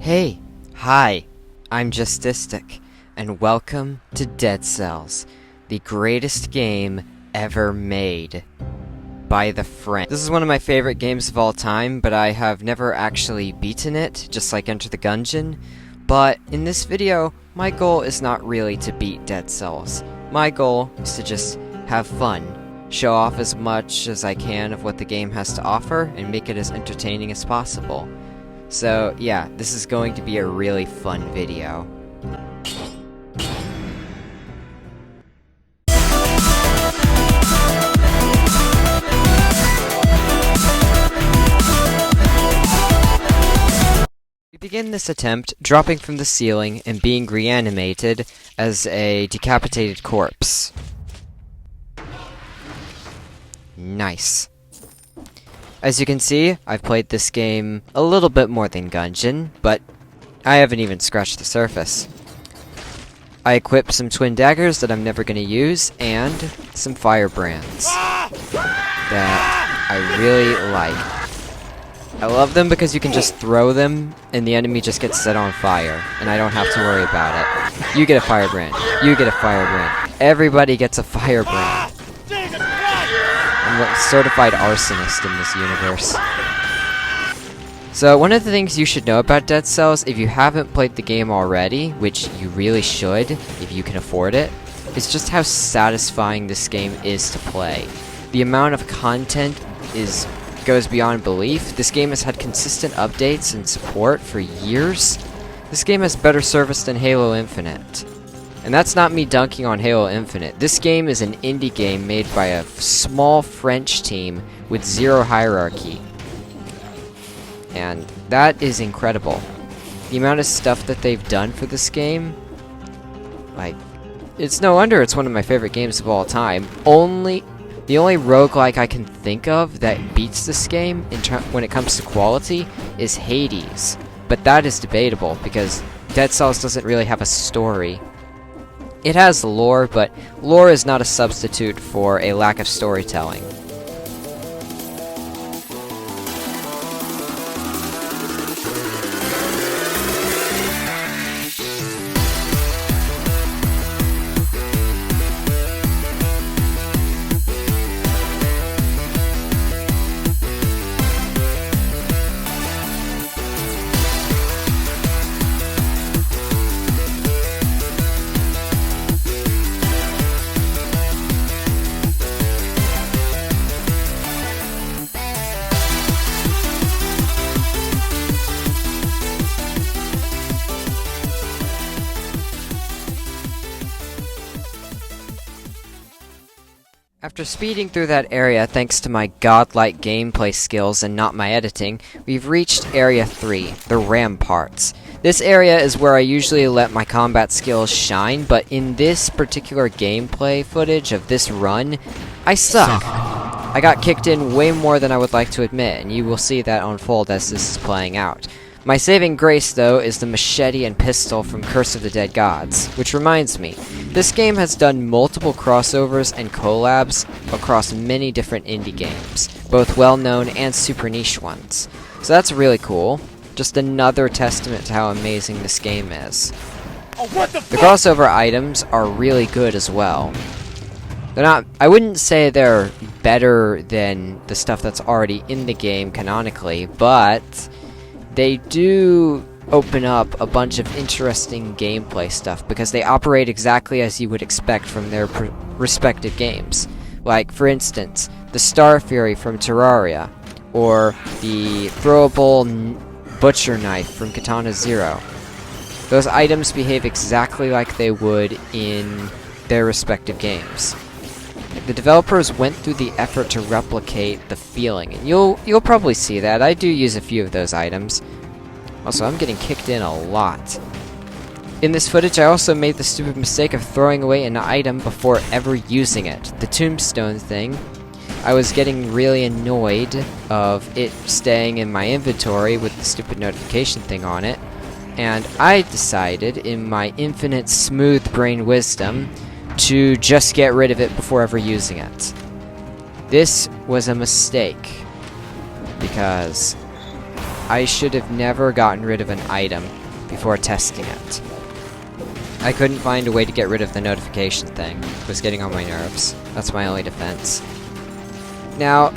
Hey, hi, I'm Justistic, and welcome to Dead Cells, the greatest game ever made by the French. This is one of my favorite games of all time, but I have never actually beaten it, just like Enter the Gungeon. But in this video, my goal is not really to beat Dead Cells. My goal is to just have fun, show off as much as I can of what the game has to offer, and make it as entertaining as possible. So yeah, this is going to be a really fun video. We begin this attempt dropping from the ceiling and being reanimated as a decapitated corpse. Nice. As you can see, I've played this game a little bit more than Gungeon, but I haven't even scratched the surface. I equipped some twin daggers that I'm never going to use, and some firebrands that I really like. I love them because you can just throw them, and the enemy just gets set on fire, and I don't have to worry about it. You get a firebrand. You get a firebrand. Everybody gets a firebrand. I'm a certified arsonist in this universe. So one of the things you should know about Dead Cells, if you haven't played the game already, which you really should if you can afford it, is just how satisfying this game is to play. The amount of content goes beyond belief. This game has had consistent updates and support for years. This game has better service than Halo Infinite. And that's not me dunking on Halo Infinite. This game is an indie game made by a small French team with zero hierarchy. And that is incredible. The amount of stuff that they've done for this game, like, it's no wonder it's one of my favorite games of all time. The only roguelike I can think of that beats this game when it comes to quality is Hades. But that is debatable because Dead Cells doesn't really have a story. It has lore, but lore is not a substitute for a lack of storytelling. After speeding through that area thanks to my godlike gameplay skills and not my editing, we've reached Area 3, the Ramparts. This area is where I usually let my combat skills shine, but in this particular gameplay footage of this run, I suck. I got kicked in way more than I would like to admit, and you will see that unfold as this is playing out. My saving grace, though, is the machete and pistol from Curse of the Dead Gods, which reminds me, this game has done multiple crossovers and collabs across many different indie games, both well-known and super niche ones. So that's really cool. Just another testament to how amazing this game is. Oh, what the crossover items are really good as well. I wouldn't say they're better than the stuff that's already in the game canonically, but they do open up a bunch of interesting gameplay stuff because they operate exactly as you would expect from their respective games. Like, for instance, the Star Fury from Terraria, or the throwable butcher knife from Katana Zero. Those items behave exactly like they would in their respective games. The developers went through the effort to replicate the feeling, and you'll probably see that. I do use a few of those items. Also, I'm getting kicked in a lot. In this footage, I also made the stupid mistake of throwing away an item before ever using it. The tombstone thing. I was getting really annoyed of it staying in my inventory with the stupid notification thing on it, and I decided, in my infinite smooth brain wisdom, to just get rid of it before ever using it. This was a mistake, because I should have never gotten rid of an item before testing it. I couldn't find a way to get rid of the notification thing. It was getting on my nerves. That's my only defense. Now,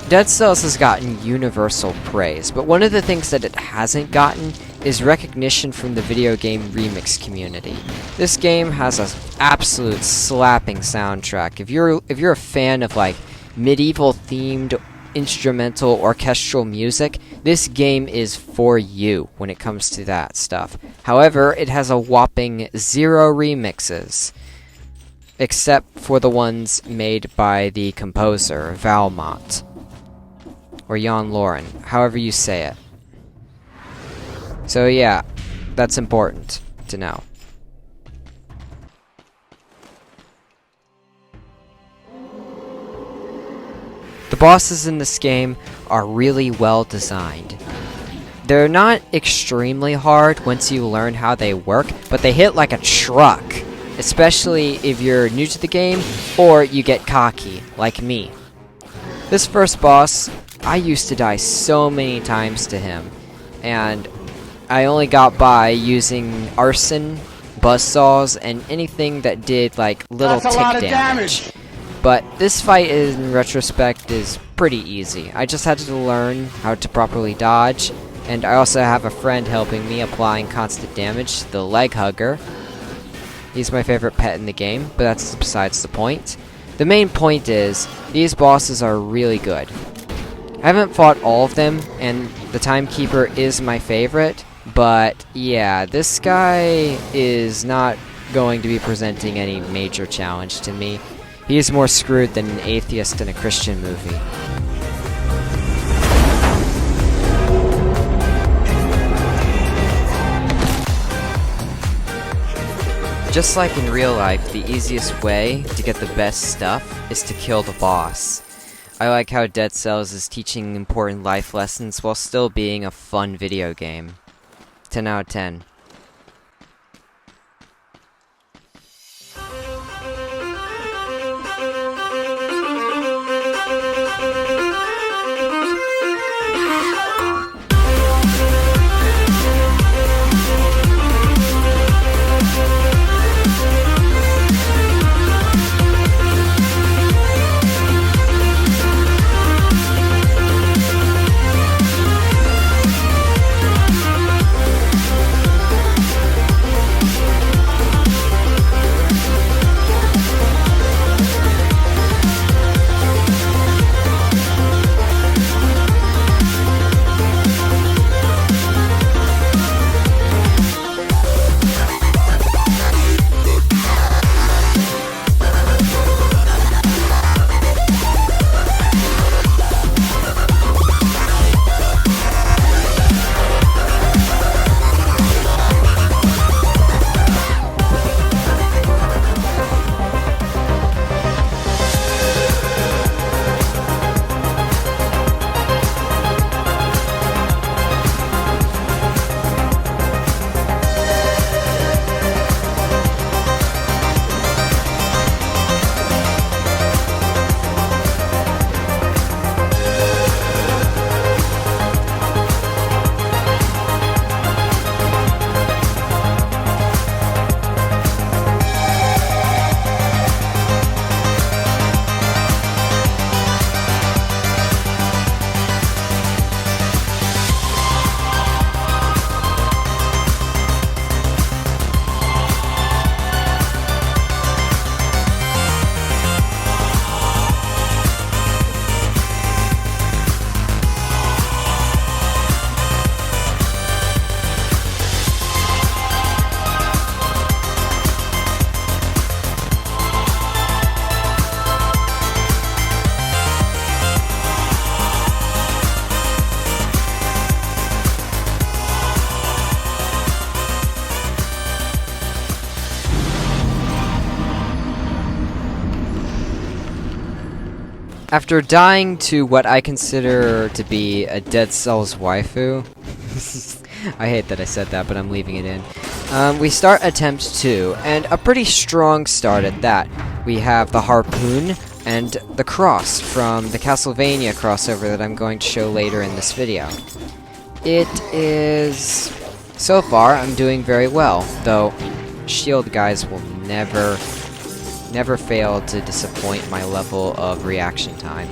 Dead Cells has gotten universal praise, but one of the things that it hasn't gotten is recognition from the video game remix community. This game has an absolute slapping soundtrack. If you're a fan of like medieval themed instrumental orchestral music, this game is for you when it comes to that stuff. However, it has a whopping 0 remixes, except for the ones made by the composer, Valmont. Or Jan Lauren, however you say it. So yeah, that's important to know. The bosses in this game are really well designed. They're not extremely hard once you learn how they work, but they hit like a truck, especially if you're new to the game or you get cocky, like me. This first boss, I used to die so many times to him, and I only got by using arson, buzzsaws, and anything that did like little tick damage. But this fight, in retrospect, is pretty easy. I just had to learn how to properly dodge, and I also have a friend helping me applying constant damage, the leg hugger. He's my favorite pet in the game, but that's besides the point. The main point is, these bosses are really good. I haven't fought all of them, and the Timekeeper is my favorite, but yeah, this guy is not going to be presenting any major challenge to me. He is more screwed than an atheist in a Christian movie. Just like in real life, the easiest way to get the best stuff is to kill the boss. I like how Dead Cells is teaching important life lessons while still being a fun video game. 10 out of 10. After dying to what I consider to be a Dead Cells waifu, I hate that I said that, but I'm leaving it in. We start attempt 2, and a pretty strong start at that. We have the harpoon and the cross from the Castlevania crossover that I'm going to show later in this video. it is... so far, I'm doing very well, though shield guys will never fail to disappoint my level of reaction time.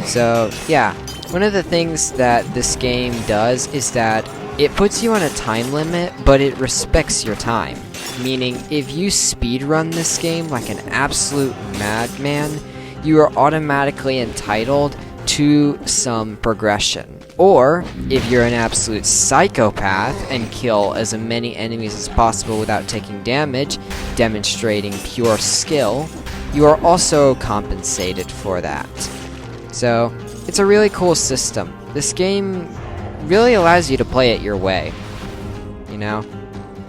So, yeah, one of the things that this game does is that it puts you on a time limit, but it respects your time. Meaning, if you speedrun this game like an absolute madman, you are automatically entitled to some progression. Or, if you're an absolute psychopath and kill as many enemies as possible without taking damage, demonstrating pure skill, you are also compensated for that. So, it's a really cool system. This game really allows you to play it your way, you know?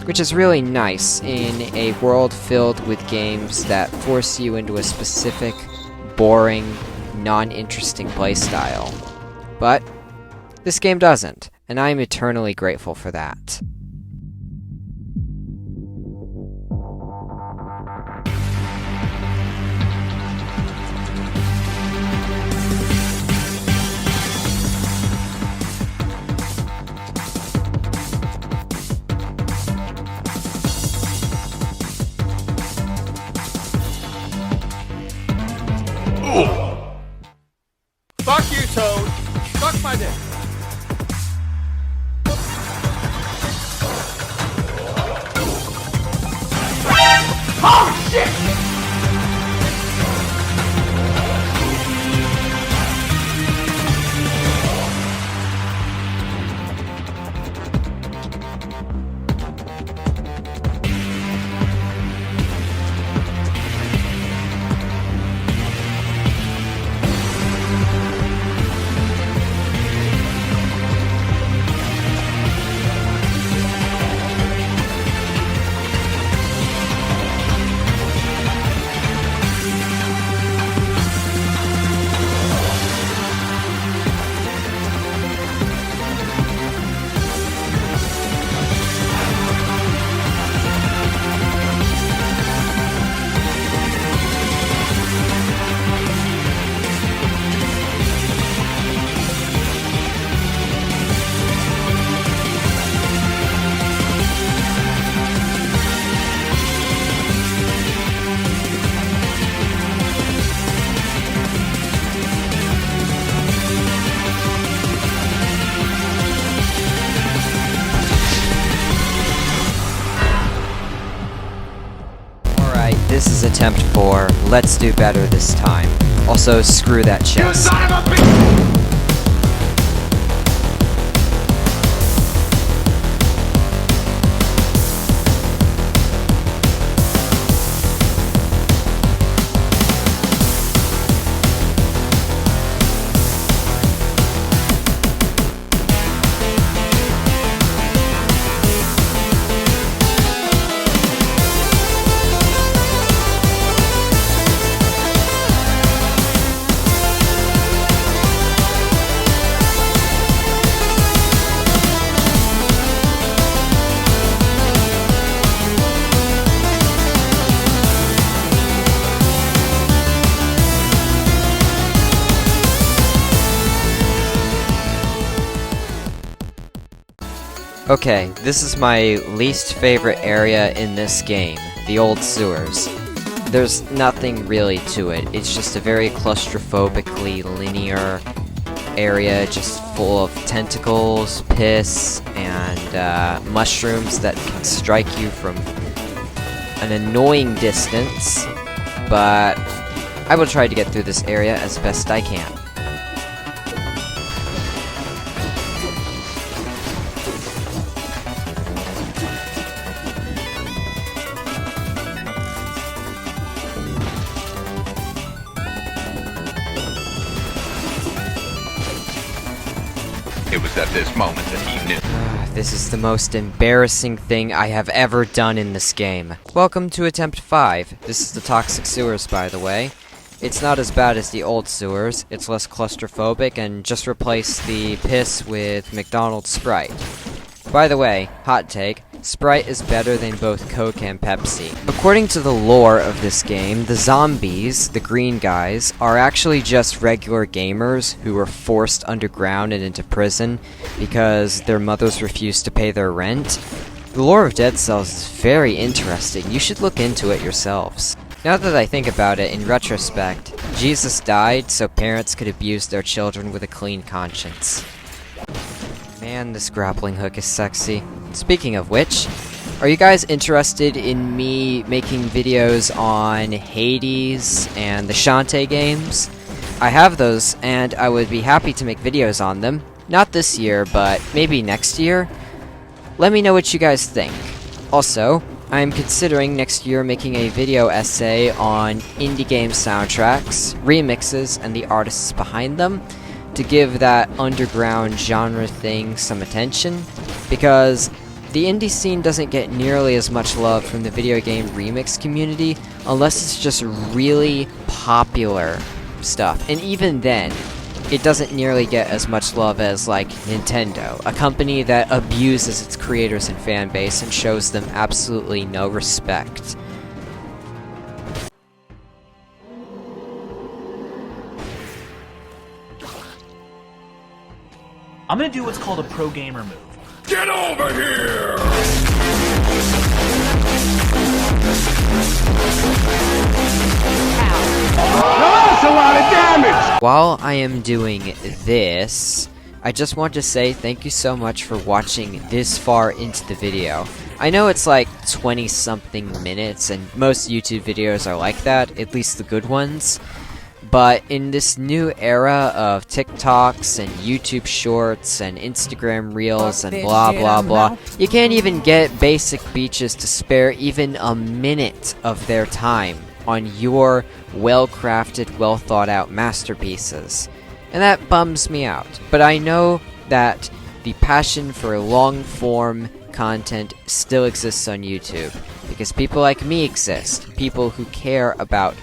Which is really nice in a world filled with games that force you into a specific, boring, non-interesting playstyle. But this game doesn't, and I am eternally grateful for that. Fuck you, Toad! Suck my dick! Oh, shit! This is attempt 4. Let's do better this time. Also, screw that chest. You son of a bitch! Okay, this is my least favorite area in this game, the old sewers. There's nothing really to it, it's just a very claustrophobically linear area just full of tentacles, piss, and mushrooms that can strike you from an annoying distance, but I will try to get through this area as best I can. It was at this moment that he knew. This is the most embarrassing thing I have ever done in this game. Welcome to attempt 5. This is the toxic sewers, by the way. It's not as bad as the old sewers, it's less claustrophobic, and just replace the piss with McDonald's Sprite. By the way, hot take, Sprite is better than both Coke and Pepsi. According to the lore of this game, the zombies, the green guys, are actually just regular gamers who were forced underground and into prison because their mothers refused to pay their rent. The lore of Dead Cells is very interesting. You should look into it yourselves. Now that I think about it, in retrospect, Jesus died so parents could abuse their children with a clean conscience. Man, this grappling hook is sexy. Speaking of which, are you guys interested in me making videos on Hades and the Shantae games? I have those, and I would be happy to make videos on them. Not this year, but maybe next year. Let me know what you guys think. Also, I'm considering next year making a video essay on indie game soundtracks, remixes, and the artists behind them to give that underground genre thing some attention, because the indie scene doesn't get nearly as much love from the video game remix community unless it's just really popular stuff, and even then, it doesn't nearly get as much love as, like, Nintendo, a company that abuses its creators and fan base and shows them absolutely no respect. I'm gonna do what's called a pro gamer move. Get over here! That's a lot of damage! While I am doing this, I just want to say thank you so much for watching this far into the video. I know it's like 20-something minutes, and most YouTube videos are like that, at least the good ones. But in this new era of TikToks and YouTube Shorts and Instagram Reels and blah blah blah, you can't even get basic beaches to spare even a minute of their time on your well-crafted, well-thought-out masterpieces. And that bums me out. But I know that the passion for long-form content still exists on YouTube, because people like me exist. People who care about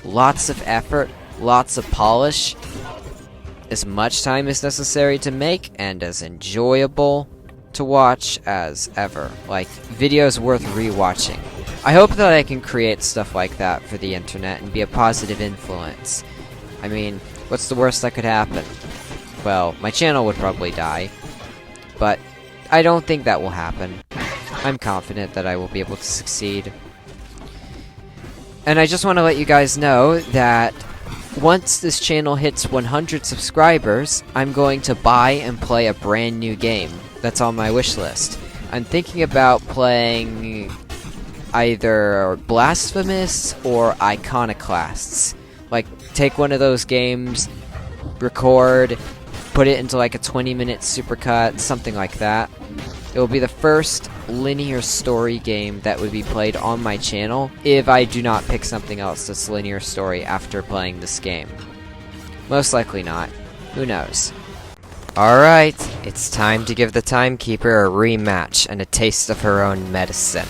lots of effort, lots of polish, as much time as necessary to make, and as enjoyable to watch as ever. Like, videos worth rewatching. I hope that I can create stuff like that for the internet and be a positive influence. I mean, what's the worst that could happen? Well, my channel would probably die, but I don't think that will happen. I'm confident that I will be able to succeed. And I just want to let you guys know that once this channel hits 100 subscribers, I'm going to buy and play a brand new game that's on my wish list. I'm thinking about playing either Blasphemous or Iconoclasts. Like, take one of those games, record, put it into like a 20-minute supercut, something like that. It will be the first linear story game that would be played on my channel if I do not pick something else that's linear story after playing this game. Most likely not. Who knows? Alright, it's time to give the Timekeeper a rematch and a taste of her own medicine.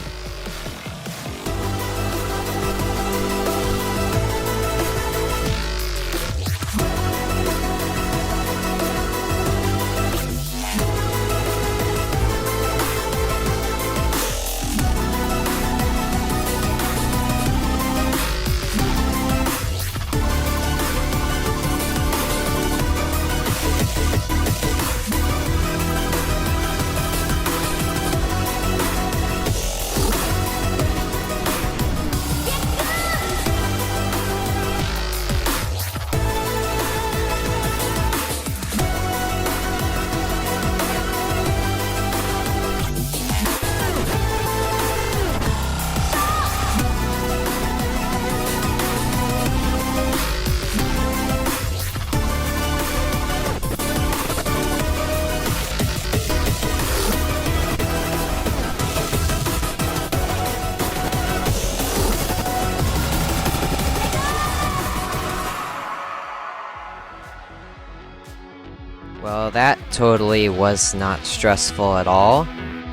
Well, that totally was not stressful at all.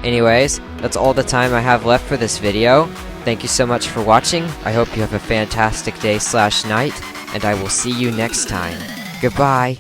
Anyways, that's all the time I have left for this video. Thank you so much for watching. I hope you have a fantastic day/night, and I will see you next time. Goodbye.